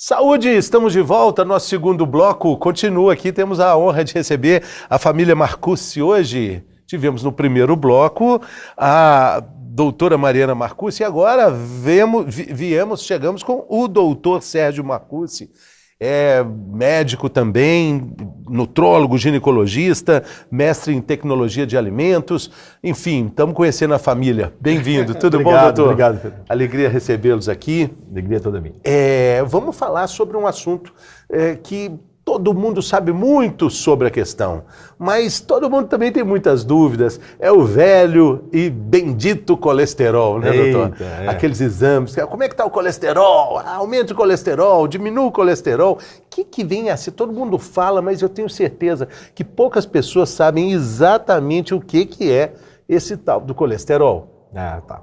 Saúde, estamos de volta, nosso segundo bloco continua aqui, temos a honra de receber a família Marcucci hoje. Tivemos no primeiro bloco a doutora Mariana Marcucci e agora chegamos com o doutor Sérgio Marcucci. É médico também, nutrólogo, ginecologista, mestre em tecnologia de alimentos, enfim, estamos conhecendo a família. Bem-vindo, tudo bom, doutor? Obrigado, Pedro. Alegria recebê-los aqui. Alegria toda minha. Vamos falar sobre um assunto que todo mundo sabe muito sobre a questão, mas todo mundo também tem muitas dúvidas. É o velho e bendito colesterol, né, doutor? Aqueles exames, como é que está o colesterol? Aumenta o colesterol, diminui o colesterol. O que vem assim? Todo mundo fala, mas eu tenho certeza que poucas pessoas sabem exatamente o que é esse tal do colesterol. Tá.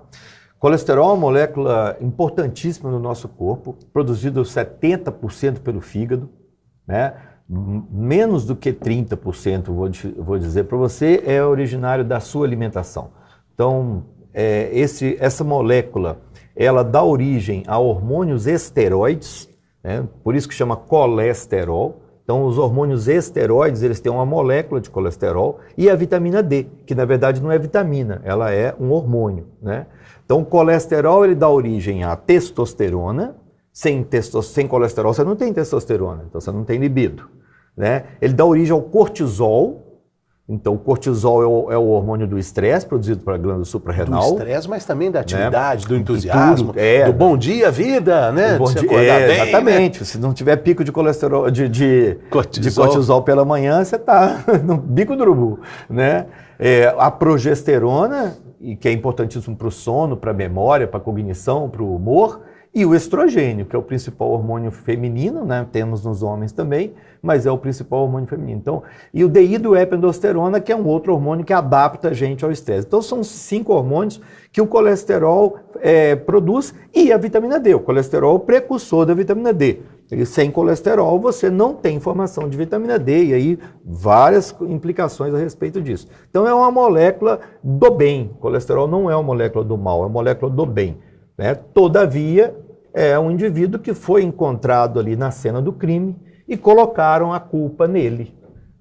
Colesterol é uma molécula importantíssima no nosso corpo, produzido 70% pelo fígado, né? Menos do que 30%, vou dizer para você, é originário da sua alimentação. Então, essa molécula, ela dá origem a hormônios esteroides, né? Por isso que chama colesterol. Então, os hormônios esteroides, eles têm uma molécula de colesterol e a vitamina D, que na verdade não é vitamina, ela é um hormônio, né? Então, o colesterol, ele dá origem à testosterona. Sem colesterol, você não tem testosterona, então você não tem libido, né? Ele dá origem ao cortisol. Então, o cortisol é o hormônio do estresse, produzido pela glândula suprarrenal. Do estresse, mas também da atividade, né? Do entusiasmo, do bom dia, vida, né? Bom dia, bem, exatamente. Né? Se não tiver pico de colesterol, de cortisol pela manhã, você está no bico do urubu, né? A progesterona, que é importantíssimo para o sono, para a memória, para a cognição, para o humor. E o estrogênio, que é o principal hormônio feminino, né? Temos nos homens também, mas é o principal hormônio feminino. Então, e o dihidroepiandrosterona, que é um outro hormônio que adapta a gente ao estresse. Então, são 5 hormônios que o colesterol produz e a vitamina D. O colesterol é o precursor da vitamina D. E sem colesterol, você não tem formação de vitamina D, e aí várias implicações a respeito disso. Então, é uma molécula do bem. O colesterol não é uma molécula do mal, é uma molécula do bem. Né? Todavia, é um indivíduo que foi encontrado ali na cena do crime e colocaram a culpa nele,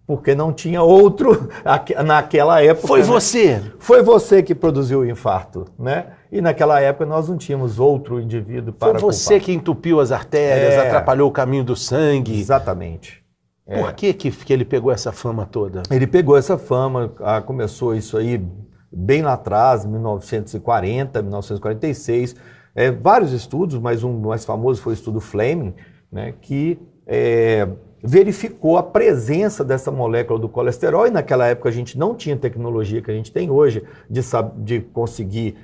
porque não tinha outro naquela época. Foi você! Né? Foi você que produziu o infarto, né? E naquela época nós não tínhamos outro indivíduo para culpar. Foi você que entupiu as artérias, atrapalhou o caminho do sangue. Exatamente. Por que ele pegou essa fama toda? Ele pegou essa fama, começou isso aí bem lá atrás, 1940, 1946, vários estudos, mas um mais famoso foi o estudo Fleming, né, que verificou a presença dessa molécula do colesterol, e naquela época a gente não tinha tecnologia que a gente tem hoje de conseguir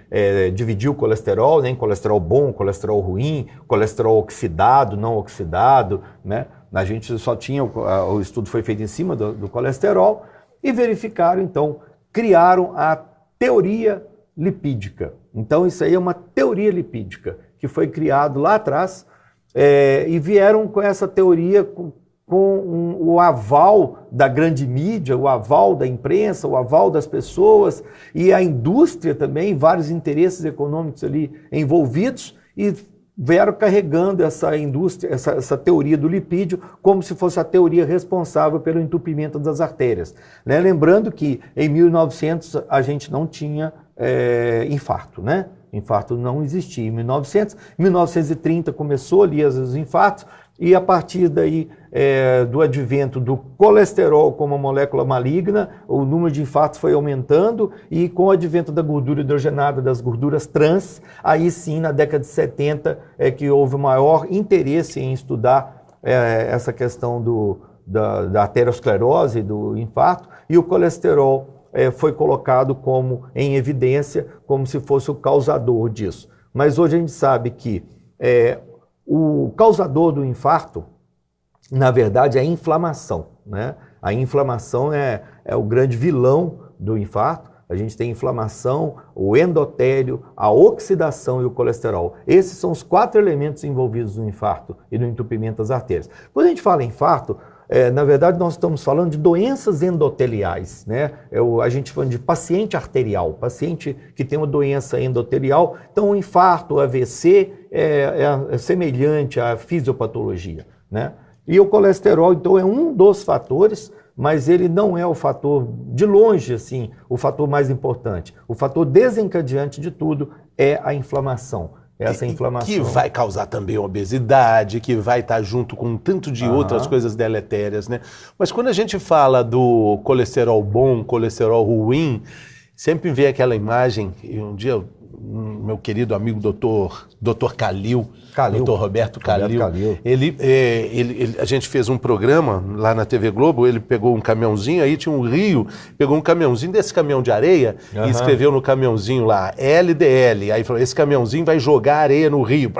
dividir o colesterol, né, em colesterol bom, colesterol ruim, colesterol oxidado, não oxidado, né? A gente só tinha, o estudo foi feito em cima do colesterol, e verificaram, então, criaram a teoria lipídica. Então, isso aí é uma teoria lipídica que foi criado lá atrás, e vieram com essa teoria com o aval da grande mídia, o aval da imprensa, o aval das pessoas e a indústria também, vários interesses econômicos ali envolvidos, e vieram carregando essa indústria, essa teoria do lipídio como se fosse a teoria responsável pelo entupimento das artérias. Né? Lembrando que em 1900 a gente não tinha infarto, né? Infarto não existia em 1930 começou ali os infartos, e a partir daí do advento do colesterol como molécula maligna, o número de infartos foi aumentando, e com o advento da gordura hidrogenada, das gorduras trans, aí sim, na década de 70, é que houve maior interesse em estudar essa questão da arteriosclerose, do infarto, e o colesterol foi colocado em evidência como se fosse o causador disso. Mas hoje a gente sabe que o causador do infarto, na verdade, é a inflamação, né? A inflamação é o grande vilão do infarto. A gente tem inflamação, o endotélio, a oxidação e o colesterol. Esses são os 4 elementos envolvidos no infarto e no entupimento das artérias. Quando a gente fala em infarto, Na verdade, nós estamos falando de doenças endoteliais, né? A gente fala de paciente arterial, paciente que tem uma doença endotelial. Então, o infarto, o AVC é semelhante à fisiopatologia, né? E o colesterol, então, é um dos fatores, mas ele não é o fator, de longe, assim, o fator mais importante. O fator desencadeante de tudo é a inflamação. Essa inflamação. Que vai causar também obesidade, que vai estar junto com um tanto de outras coisas deletérias, né? Mas quando a gente fala do colesterol bom, colesterol ruim, sempre vem aquela imagem, e um dia meu querido amigo doutor Calil, doutor Roberto Calil, a gente fez um programa lá na TV Globo, ele pegou um caminhãozinho, aí tinha um rio, pegou um caminhãozinho desse caminhão de areia e escreveu no caminhãozinho lá, LDL, aí falou, esse caminhãozinho vai jogar areia no rio,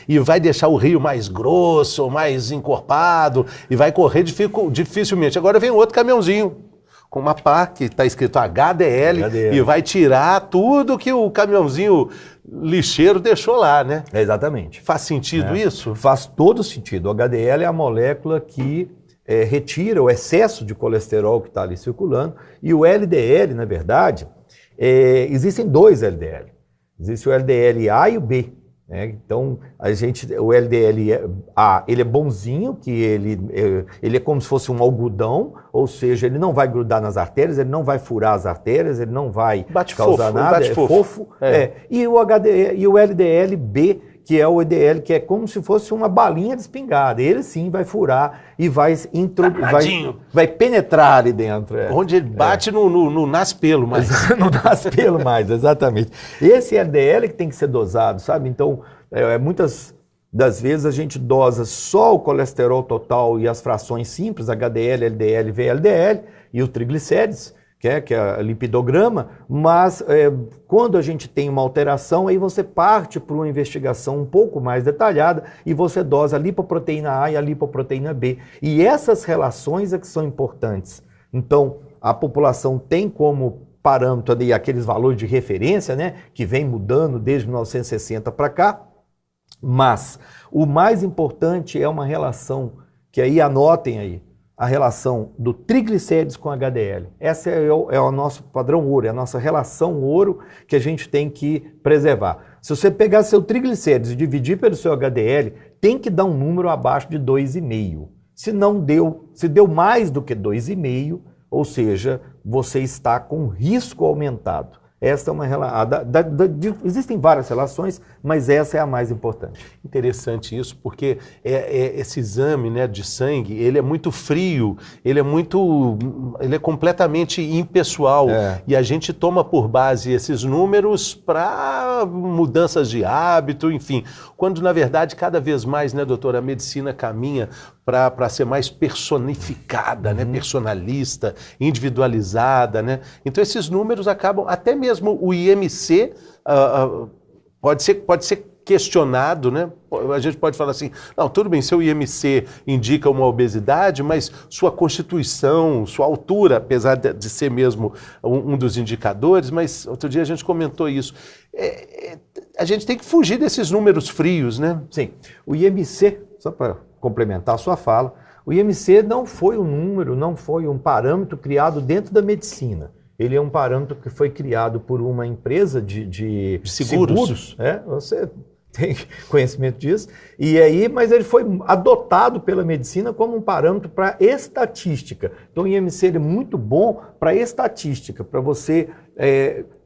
e vai deixar o rio mais grosso, mais encorpado, e vai correr dificilmente. Agora vem outro caminhãozinho, com uma pá que está escrito HDL e vai tirar tudo que o caminhãozinho lixeiro deixou lá, né? Exatamente. Faz sentido isso? Faz todo sentido. O HDL é a molécula que retira o excesso de colesterol que está ali circulando, e o LDL, na verdade, existem dois LDL. Existe o LDL-A e o B. Então, o LDL-A, ele é bonzinho, que ele é como se fosse um algodão, ou seja, ele não vai grudar nas artérias, ele não vai furar as artérias, ele não vai causar nada, é fofo. E o LDL-B, que é o LDL, que é como se fosse uma balinha de espingarda. Ele sim vai furar e vai penetrar ali dentro. Onde ele bate, não nasce pelo mais. Não nasce pelo mais, exatamente. Esse LDL que tem que ser dosado, sabe? Então, muitas das vezes a gente dosa só o colesterol total e as frações simples, HDL, LDL, VLDL e o triglicérides, que é a lipidograma, mas quando a gente tem uma alteração, aí você parte para uma investigação um pouco mais detalhada e você dosa a lipoproteína A e a lipoproteína B. E essas relações é que são importantes. Então, a população tem como parâmetro ali aqueles valores de referência, né, que vem mudando desde 1960 para cá, mas o mais importante é uma relação, que aí anotem aí, a relação do triglicérides com HDL. Essa é o nosso padrão ouro, é a nossa relação ouro que a gente tem que preservar. Se você pegar seu triglicérides e dividir pelo seu HDL, tem que dar um número abaixo de 2,5. Se deu mais do que 2,5, ou seja, você está com risco aumentado. Essa é uma relação. Existem várias relações, mas essa é a mais importante. Interessante isso, porque esse exame, né, de sangue, ele é muito frio, ele é completamente impessoal. E a gente toma por base esses números para mudanças de hábito, enfim. Quando, na verdade, cada vez mais, né, doutora, a medicina caminha para ser mais personificada, né, personalista, individualizada, né? Então esses números acabam, até mesmo o IMC pode ser questionado, né? A gente pode falar assim, não, tudo bem, seu IMC indica uma obesidade, mas sua constituição, sua altura, apesar de ser mesmo um dos indicadores, mas outro dia a gente comentou isso. A gente tem que fugir desses números frios, né? Sim. O IMC, só para complementar a sua fala, o IMC não foi um número, não foi um parâmetro criado dentro da medicina. Ele é um parâmetro que foi criado por uma empresa de seguros. Você tem conhecimento disso. Mas ele foi adotado pela medicina como um parâmetro para estatística. Então o IMC é muito bom para estatística, para você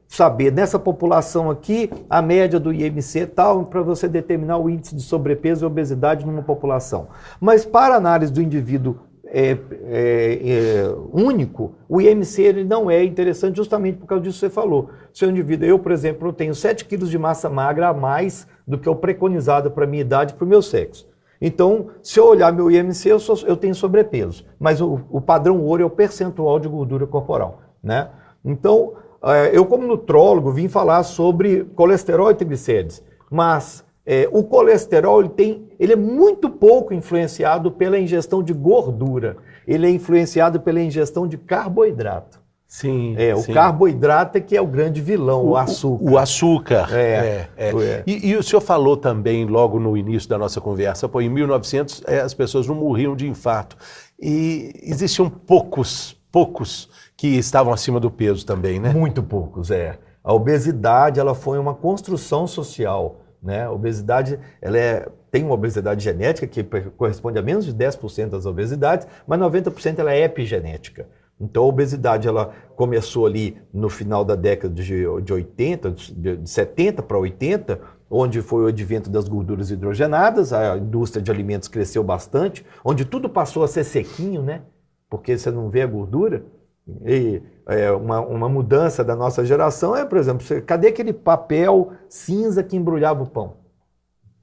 saber, nessa população aqui, a média do IMC é tal, para você determinar o índice de sobrepeso e obesidade numa população. Mas para a análise do indivíduo único, o IMC ele não é interessante justamente por causa disso que você falou. Se o indivíduo, eu, por exemplo, eu tenho 7 quilos de massa magra a mais do que o preconizado para a minha idade e para o meu sexo. Então, se eu olhar meu IMC, eu tenho sobrepeso. Mas o padrão ouro é o percentual de gordura corporal, né? Então, eu como nutrólogo vim falar sobre colesterol e triglicérides, mas o colesterol ele é muito pouco influenciado pela ingestão de gordura, ele é influenciado pela ingestão de carboidrato. Sim, O carboidrato é que é o grande vilão, o açúcar. O açúcar. E o senhor falou também, logo no início da nossa conversa, em 1900 as pessoas não morriam de infarto. E existiam poucos que estavam acima do peso também, né? Muito poucos, A obesidade, ela foi uma construção social, né? A obesidade, tem uma obesidade genética que corresponde a menos de 10% das obesidades, mas 90% ela é epigenética. Então a obesidade, ela começou ali no final da década de 80, de 70 para 80, onde foi o advento das gorduras hidrogenadas, a indústria de alimentos cresceu bastante, onde tudo passou a ser sequinho, né? Porque você não vê a gordura. E uma mudança da nossa geração por exemplo, cadê aquele papel cinza que embrulhava o pão?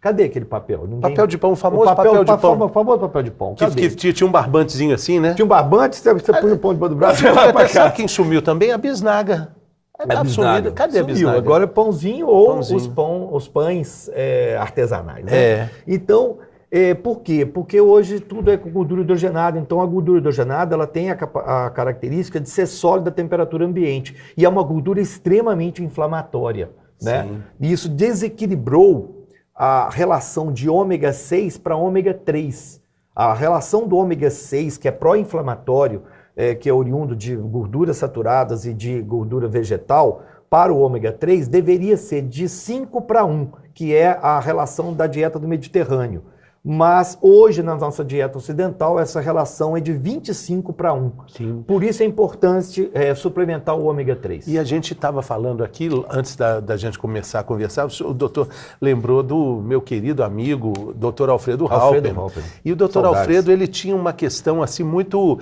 Cadê aquele papel? Papel de pão, o famoso papel de pão. O famoso papel de pão. Que tinha um barbantezinho assim, né? Tinha um barbante, você põe o pão debaixo do braço e vai pra cá. Sabe quem sumiu também? A bisnaga. Bisnaga. Cadê a bisnaga? Agora é pãozinho ou os pães artesanais, né? Então, por quê? Porque hoje tudo é com gordura hidrogenada. Então a gordura hidrogenada, ela tem a característica de ser sólida a temperatura ambiente. E é uma gordura extremamente inflamatória, né? E isso desequilibrou a relação de ômega 6 para ômega 3. A relação do ômega 6, que é pró-inflamatório, que é oriundo de gorduras saturadas e de gordura vegetal, para o ômega 3 deveria ser de 5 para 1, que é a relação da dieta do Mediterrâneo. Mas hoje, na nossa dieta ocidental, essa relação é de 25 para 1. Sim. Por isso é importante suplementar o ômega 3. E a gente estava falando aqui, antes da gente começar a conversar, o doutor lembrou do meu querido amigo, doutor Alfredo Halper. E o doutor Alfredo, ele tinha uma questão assim muito...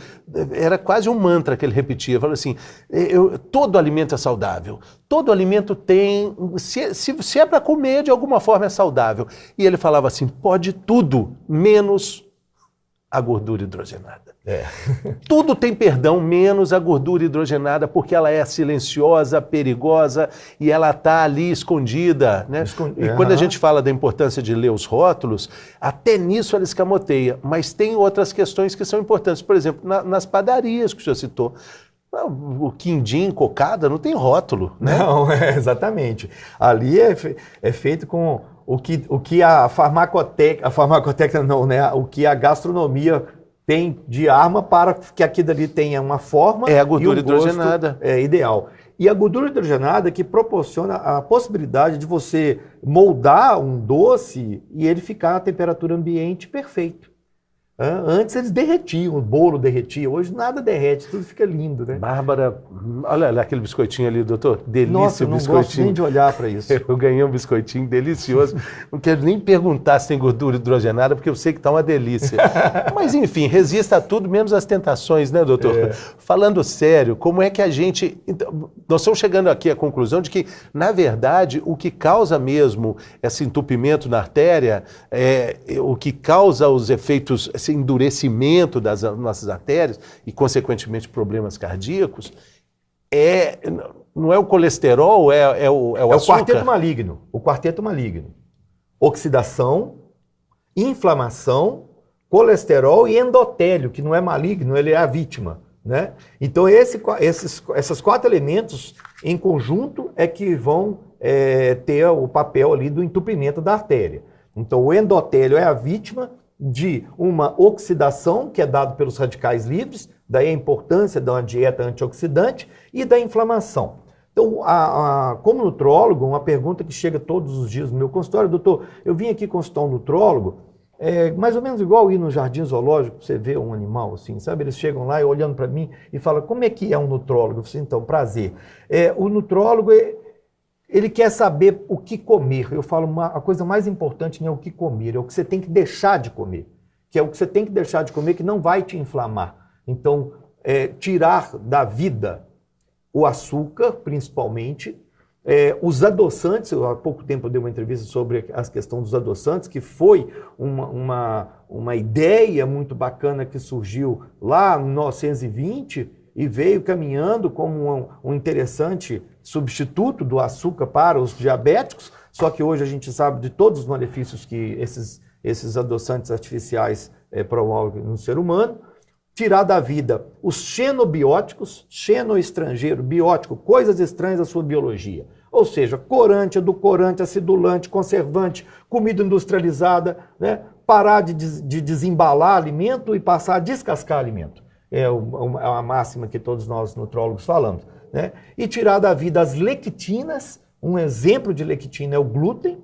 Era quase um mantra que ele repetia. Falou assim, todo alimento é saudável. Todo alimento tem... Se é para comer, de alguma forma é saudável. E ele falava assim, pode tudo, menos a gordura hidrogenada. Tudo tem perdão, menos a gordura hidrogenada, porque ela é silenciosa, perigosa e ela está ali escondida, né? E quando a gente fala da importância de ler os rótulos, até nisso ela escamoteia. Mas tem outras questões que são importantes. Por exemplo, nas padarias que o senhor citou, o quindim, cocada, não tem rótulo, né? Não, exatamente. Ali é feito com o que a farmacoteca não, né? O que a gastronomia tem de arma para que aquilo ali tenha uma forma a gordura hidrogenada. É ideal. E a gordura hidrogenada que proporciona a possibilidade de você moldar um doce e ele ficar a temperatura ambiente perfeito. Antes eles derretiam, o bolo derretia, hoje nada derrete, tudo fica lindo, né? Bárbara, olha aquele biscoitinho ali, doutor, delícia. Nossa, eu não gosto nem de olhar para isso. Eu ganhei um biscoitinho delicioso, não quero nem perguntar se tem gordura hidrogenada, porque eu sei que está uma delícia. Mas enfim, resista a tudo, menos as tentações, né, doutor? Falando sério, como é que a gente... Nós estamos chegando aqui à conclusão de que, na verdade, o que causa mesmo esse entupimento na artéria, o que causa os efeitos... esse endurecimento das nossas artérias e, consequentemente, problemas cardíacos, não é o colesterol, é o açúcar? O quarteto maligno. Oxidação, inflamação, colesterol e endotélio, que não é maligno, ele é a vítima, né? Então, esses 4 elementos, em conjunto, é que vão ter o papel ali do entupimento da artéria. Então, o endotélio é a vítima de uma oxidação, que é dado pelos radicais livres, daí a importância de uma dieta antioxidante, e da inflamação. Então, como nutrólogo, uma pergunta que chega todos os dias no meu consultório, doutor, eu vim aqui consultar um nutrólogo, mais ou menos igual ir no jardim zoológico, você vê um animal assim, sabe? Eles chegam lá e olhando para mim e falam, como é que é um nutrólogo? Eu falei, então, prazer. O nutrólogo... Ele quer saber o que comer. Eu falo, a coisa mais importante não é o que comer, é o que você tem que deixar de comer. Que é o que você tem que deixar de comer que não vai te inflamar. Então, tirar da vida o açúcar, principalmente, os adoçantes. Há pouco tempo eu dei uma entrevista sobre a questão dos adoçantes, que foi uma ideia muito bacana que surgiu lá em 1920 e veio caminhando como um interessante substituto do açúcar para os diabéticos, só que hoje a gente sabe de todos os malefícios que esses adoçantes artificiais promovem no ser humano. tirar da vida os xenobióticos, xenoestrangeiro, biótico, coisas estranhas à sua biologia. Ou seja, corante, edulcorante, acidulante, conservante, comida industrializada, né? Parar de desembalar alimento e passar a descascar alimento. É uma máxima que todos nós nutrólogos falamos. Né? E tirar da vida as lectinas. Um exemplo de lectina é o glúten.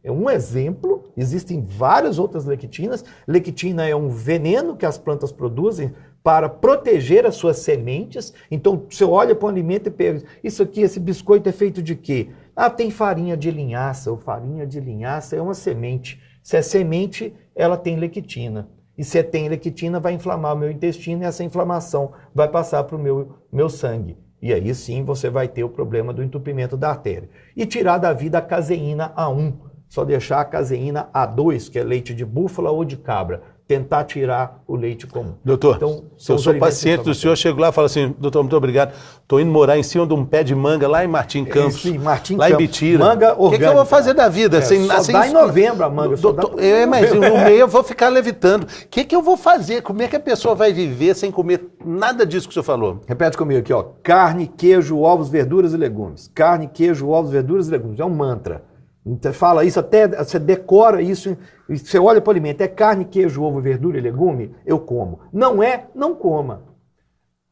É um exemplo, existem várias outras lectinas. Lectina é um veneno que as plantas produzem para proteger as suas sementes. Então, você olha para um alimento e pergunta, isso aqui, esse biscoito é feito de quê? Ah, tem farinha de linhaça. Ou farinha de linhaça é uma semente. Se é semente, ela tem lectina. E se tem lectina, vai inflamar o meu intestino e essa inflamação vai passar para o meu sangue. E aí sim você vai ter o problema do entupimento da artéria. E tirar da vida a caseína A1. Só deixar a caseína A2, que é leite de búfala ou de cabra. Tentar tirar o leite comum. Doutor, então, eu sou paciente do senhor, chego lá e falo assim, doutor, muito obrigado, estou indo morar em cima de um pé de manga lá em Martim Campos, sim, Martim lá Campos. Em Bitira. Manga orgânica. O que eu vou fazer da vida? Só dá em novembro a manga. Doutor, mas no meio eu vou ficar levitando. O que eu vou fazer? Como é que a pessoa vai viver sem comer nada disso que o senhor falou? Repete comigo aqui, ó. Carne, queijo, ovos, verduras e legumes. Carne, queijo, ovos, verduras e legumes. É um mantra. Você fala isso até, você decora isso, você olha para o alimento, é carne, queijo, ovo, verdura e legume, eu como. Não é, não coma.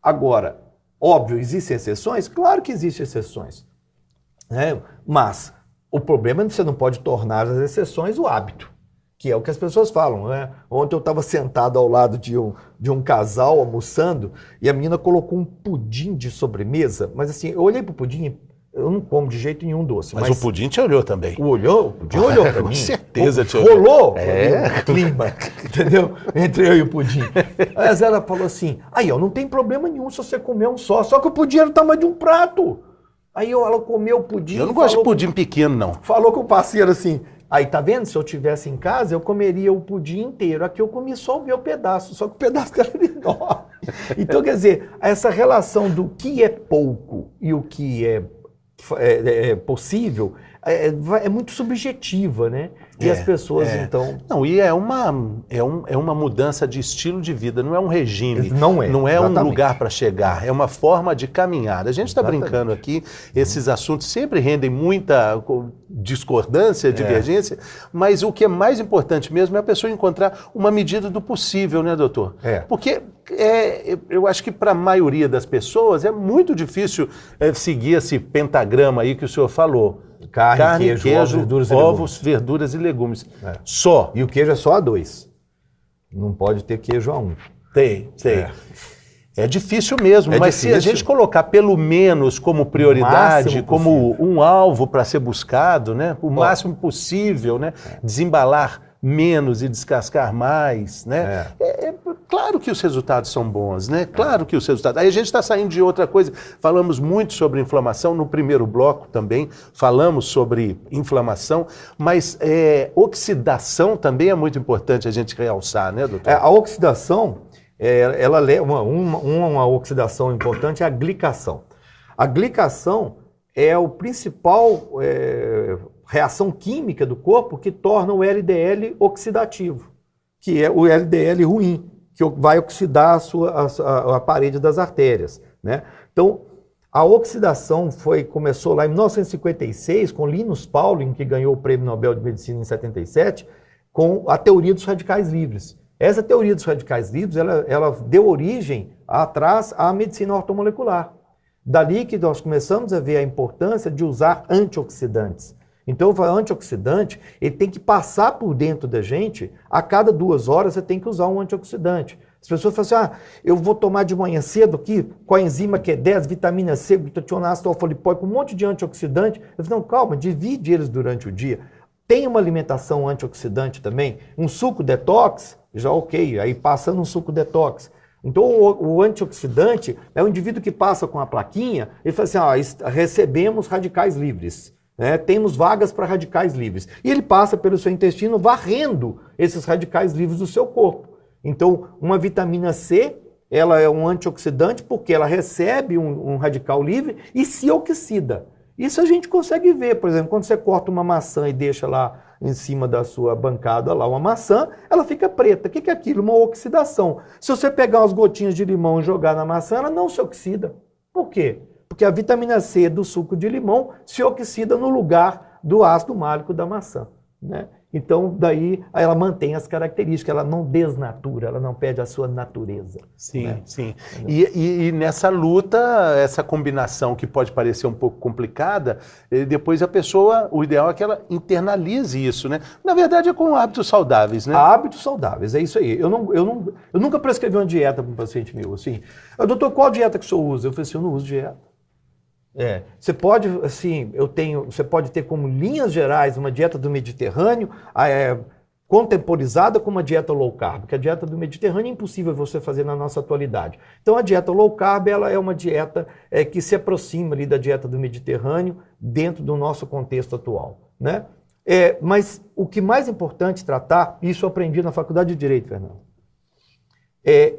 Agora, óbvio, existem exceções? Claro que existem exceções. Né? Mas o problema é que você não pode tornar as exceções o hábito, que é o que as pessoas falam. Né? Ontem eu estava sentado ao lado de um casal almoçando e a menina colocou um pudim de sobremesa, mas assim, eu olhei para o pudim. Eu não como de jeito nenhum doce. Mas o pudim te olhou também. O pudim olhou para mim. Com certeza te olhou. Rolou o clima, entendeu? Entre eu e o pudim. Mas ela falou assim, aí ó, não tem problema nenhum se você comer um só que o pudim era o tamanho de um prato. Aí ela comeu o pudim. Eu não gosto de pudim pequeno, não. Falou com o parceiro assim, aí tá vendo, se eu tivesse em casa, eu comeria o pudim inteiro. Aqui eu comi só o meu pedaço, só que o pedaço era enorme. Então, quer dizer, essa relação do que é pouco e o que é possível, é muito subjetiva, né? E as pessoas, então... Não, e é uma mudança de estilo de vida, não é um regime. Não é. Não é um lugar para chegar, é uma forma de caminhar. A gente está brincando aqui, esses assuntos sempre rendem muita discordância, divergência, mas o que é mais importante mesmo é a pessoa encontrar uma medida do possível, né, doutor? Porque eu acho que para a maioria das pessoas é muito difícil seguir esse pentagrama aí que o senhor falou. Carne, queijo, ovos, verduras e legumes. Só. E o queijo é só A2. Não pode ter queijo A1. Tem. É difícil mesmo, mas se a gente colocar pelo menos como prioridade, como um alvo para ser buscado, né, o máximo possível, né, desembalar menos e descascar mais, né? Claro que os resultados são bons, né? Claro que os resultados... Aí a gente está saindo de outra coisa. Falamos muito sobre inflamação, no primeiro bloco também falamos sobre inflamação, mas oxidação também é muito importante a gente realçar, né, doutor? A oxidação, ela leva uma oxidação importante é a glicação. A glicação é o principal reação química do corpo que torna o LDL oxidativo, que é o LDL ruim, que vai oxidar a parede das artérias, né? Então, a oxidação começou lá em 1956, com Linus Pauling, que ganhou o Prêmio Nobel de Medicina em 77, com a teoria dos radicais livres. Essa teoria dos radicais livres, ela deu origem atrás à medicina ortomolecular. Dali que nós começamos a ver a importância de usar antioxidantes. Então, o antioxidante, ele tem que passar por dentro da gente, a cada 2 horas você tem que usar um antioxidante. As pessoas falam assim, eu vou tomar de manhã cedo aqui, com a enzima Q10, vitamina C, glutationácido, alfa-lipóico, um monte de antioxidante. Eu falo, não, calma, divide eles durante o dia. Tem uma alimentação antioxidante também, um suco detox, já ok, aí passando um suco detox. Então, o antioxidante é um indivíduo que passa com a plaquinha, ele fala assim, recebemos radicais livres. Temos vagas para radicais livres. E ele passa pelo seu intestino varrendo esses radicais livres do seu corpo. Então, uma vitamina C, ela é um antioxidante porque ela recebe um radical livre e se oxida. Isso a gente consegue ver, por exemplo, quando você corta uma maçã e deixa lá em cima da sua bancada lá uma maçã, ela fica preta. O que é aquilo? Uma oxidação. Se você pegar umas gotinhas de limão e jogar na maçã, ela não se oxida. Por quê? Porque a vitamina C do suco de limão se oxida no lugar do ácido málico da maçã, né? Então, daí ela mantém as características, ela não desnatura, ela não perde a sua natureza. Sim, né? sim. E nessa luta, essa combinação que pode parecer um pouco complicada, depois a pessoa, o ideal é que ela internalize isso, né? Na verdade é com hábitos saudáveis, né? Hábitos saudáveis, é isso aí. Eu nunca prescrevi uma dieta para um paciente meu, assim. Doutor, qual dieta que o senhor usa? Eu falei assim, eu não uso dieta. Você pode, assim, você pode ter como linhas gerais uma dieta do Mediterrâneo contemporizada com uma dieta low carb, porque a dieta do Mediterrâneo é impossível você fazer na nossa atualidade. Então a dieta low carb ela é uma dieta que se aproxima ali da dieta do Mediterrâneo dentro do nosso contexto atual, né? Mas o que mais importante tratar, isso eu aprendi na Faculdade de Direito, Fernando, é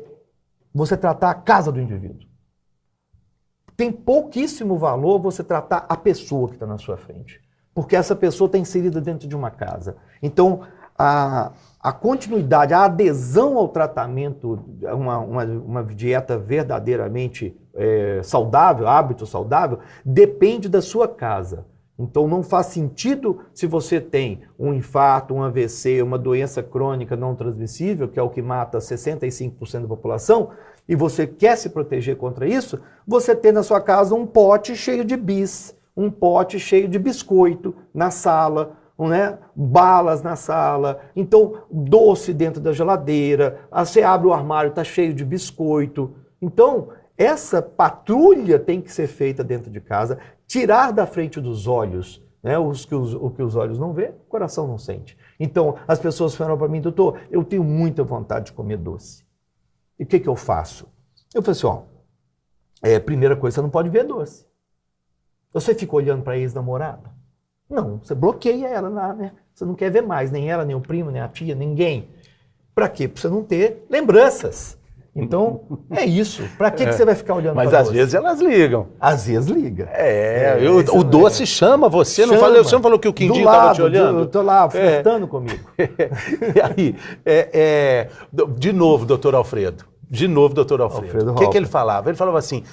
você tratar a casa do indivíduo. Tem pouquíssimo valor você tratar a pessoa que está na sua frente, porque essa pessoa está inserida dentro de uma casa. Então, a continuidade, a adesão ao tratamento, uma dieta verdadeiramente saudável, hábito saudável, depende da sua casa. Então, não faz sentido se você tem um infarto, um AVC, uma doença crônica não transmissível, que é o que mata 65% da população, e você quer se proteger contra isso, você ter na sua casa um pote cheio de bis, um pote cheio de biscoito na sala, né? Balas na sala, então doce dentro da geladeira, você abre o armário, está cheio de biscoito. Então, essa patrulha tem que ser feita dentro de casa, tirar da frente dos olhos, né? O que os olhos não vê, o coração não sente. Então, as pessoas falam para mim, doutor, eu tenho muita vontade de comer doce. E o que eu faço? Eu falei assim, primeira coisa, você não pode ver doce. Você fica olhando para a ex-namorada? Não, você bloqueia ela lá, né? Você não quer ver mais, nem ela, nem o primo, nem a tia, ninguém. Para quê? Para você não ter lembranças. Então, é isso. Para que você vai ficar olhando para doce? Mas às vezes elas ligam. Às vezes liga. O doce chama você, não falou, você não falou que o Quindinho estava te olhando? Eu estou lá, flertando comigo. E aí, de novo, doutor Alfredo. O que ele falava? Ele falava assim,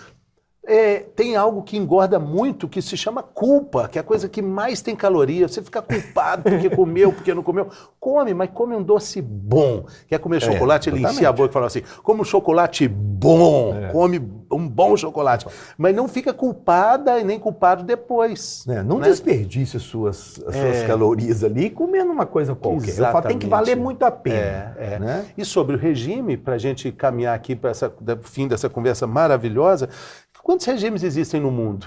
tem algo que engorda muito, que se chama culpa, que é a coisa que mais tem caloria. Você fica culpado porque comeu, porque não comeu. Come, mas come um doce bom. Quer comer chocolate, ele enchia a boca e falava assim, come um chocolate bom, come um bom chocolate. Mas não fica culpada e nem culpado depois. Não desperdice as suas calorias ali comendo uma coisa qualquer. Eu falo, tem que valer muito a pena. Né? E sobre o regime, para a gente caminhar aqui para o fim dessa conversa maravilhosa, quantos regimes existem no mundo?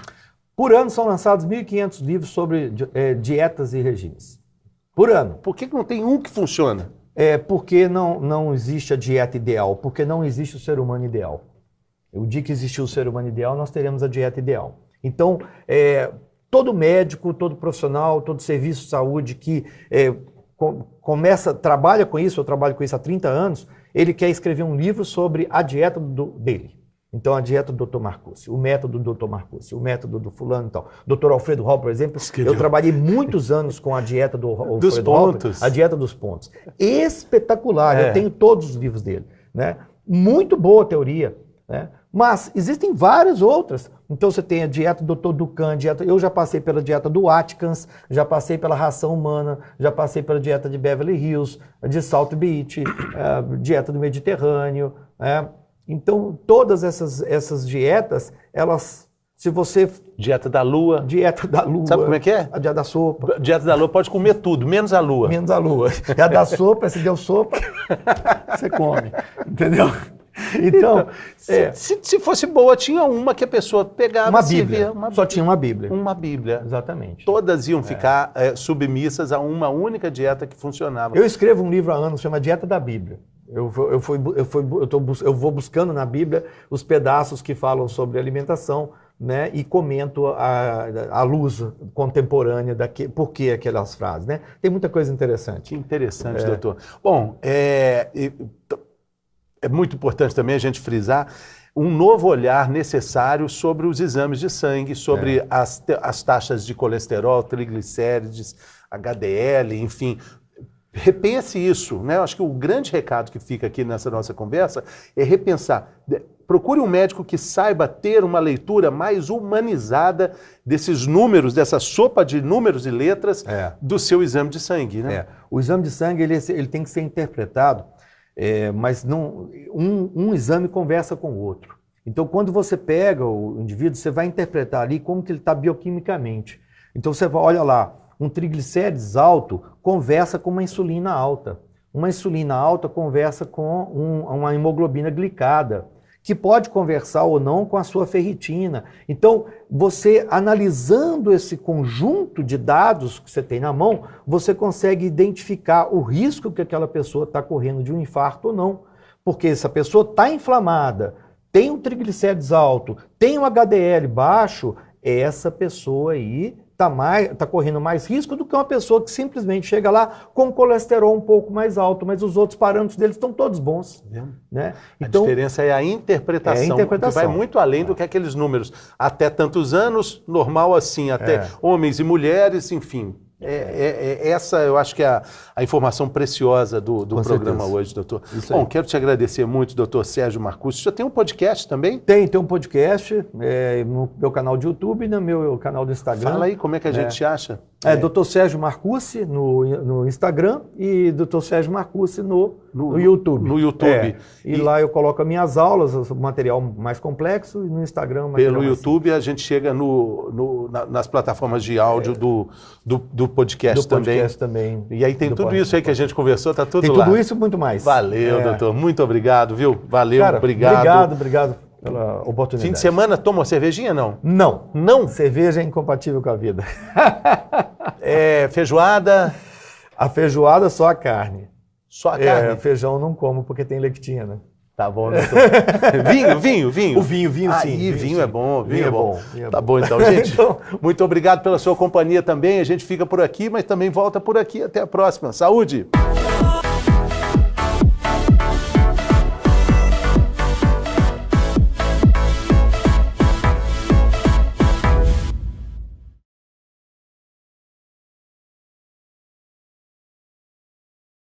Por ano são lançados 1.500 livros sobre dietas e regimes. Por ano. Por que não tem um que funciona? Porque não existe a dieta ideal, porque não existe o ser humano ideal. O dia que existir o ser humano ideal, nós teremos a dieta ideal. Então, todo médico, todo profissional, todo serviço de saúde que trabalha com isso, eu trabalho com isso há 30 anos, ele quer escrever um livro sobre a dieta dele. Então, a dieta do Dr. Marcussi, o método do Dr. Marcussi, o método do fulano e tal. Dr. Alfredo Hall, por exemplo, eu trabalhei muitos anos com a dieta do Alfredo Hall, a dieta dos pontos. Espetacular, eu tenho todos os livros dele. Né? Muito boa teoria, né? Mas existem várias outras. Então, você tem a dieta do Dr. Dukan, eu já passei pela dieta do Atkins, já passei pela ração humana, já passei pela dieta de Beverly Hills, de Salt Beach, dieta do Mediterrâneo, Então, todas essas dietas, elas, se você... Dieta da lua. Dieta da lua. Sabe como é que é? A dieta da sopa. Dieta da lua pode comer tudo, menos a lua. Menos a lua. A da sopa, se deu sopa, você come. Entendeu? Então, se fosse boa, tinha uma que a pessoa pegava uma e Bíblia. Só tinha uma Bíblia. Uma Bíblia. Exatamente. Todas iam ficar submissas a uma única dieta que funcionava. Eu escrevo um livro há anos, chama Dieta da Bíblia. Eu vou buscando na Bíblia os pedaços que falam sobre alimentação, né, e comento a luz contemporânea por que aquelas frases. Né? Tem muita coisa interessante. Que interessante, doutor. Bom, é muito importante também a gente frisar, um novo olhar necessário sobre os exames de sangue, sobre as taxas de colesterol, triglicérides, HDL, enfim. Repense isso, né? Eu acho que o grande recado que fica aqui nessa nossa conversa é repensar. Procure um médico que saiba ter uma leitura mais humanizada desses números, dessa sopa de números e letras do seu exame de sangue, né? O exame de sangue ele tem que ser interpretado, mas não, um exame conversa com o outro. Então, quando você pega o indivíduo, você vai interpretar ali como que ele está bioquimicamente. Então, você vai, olha lá, um triglicérides alto conversa com uma insulina alta. Uma insulina alta conversa com uma hemoglobina glicada, que pode conversar ou não com a sua ferritina. Então, você analisando esse conjunto de dados que você tem na mão, você consegue identificar o risco que aquela pessoa está correndo de um infarto ou não. Porque se a pessoa está inflamada, tem um triglicérides alto, tem um HDL baixo, essa pessoa aí está correndo mais risco do que uma pessoa que simplesmente chega lá com colesterol um pouco mais alto, mas os outros parâmetros deles estão todos bons. Né? Então, a diferença é a interpretação, que vai muito além do que aqueles números. Até tantos anos, normal assim, até homens e mulheres, enfim. Essa eu acho que é a informação preciosa do programa hoje, doutor. Bom, quero te agradecer muito, doutor Sérgio Marcussi. Já tem um podcast também? Tem um podcast no meu canal de YouTube e no meu canal do Instagram. Fala aí, como é que a gente acha? Dr. Sérgio Marcussi no Instagram e Dr. Sérgio Marcussi no YouTube. No YouTube. E lá eu coloco as minhas aulas, o material mais complexo, e no Instagram... Pelo YouTube a gente chega nas plataformas de áudio do podcast também. E aí tem tudo isso aí que a gente conversou, tá tudo lá. Tem tudo isso e muito mais. Valeu, doutor. Muito obrigado, viu? Valeu, cara, obrigado. Obrigado pela oportunidade. Fim de semana toma uma cervejinha, não? Não. Não? Cerveja é incompatível com a vida. Feijoada? A feijoada só a carne. Só a carne? Feijão não como porque tem lectina. Tá bom, doutor. Vinho? O vinho, sim. Vinho é bom, vinho é bom. Tá bom então, gente. Muito obrigado pela sua companhia também. A gente fica por aqui, mas também volta por aqui. Até a próxima. Saúde!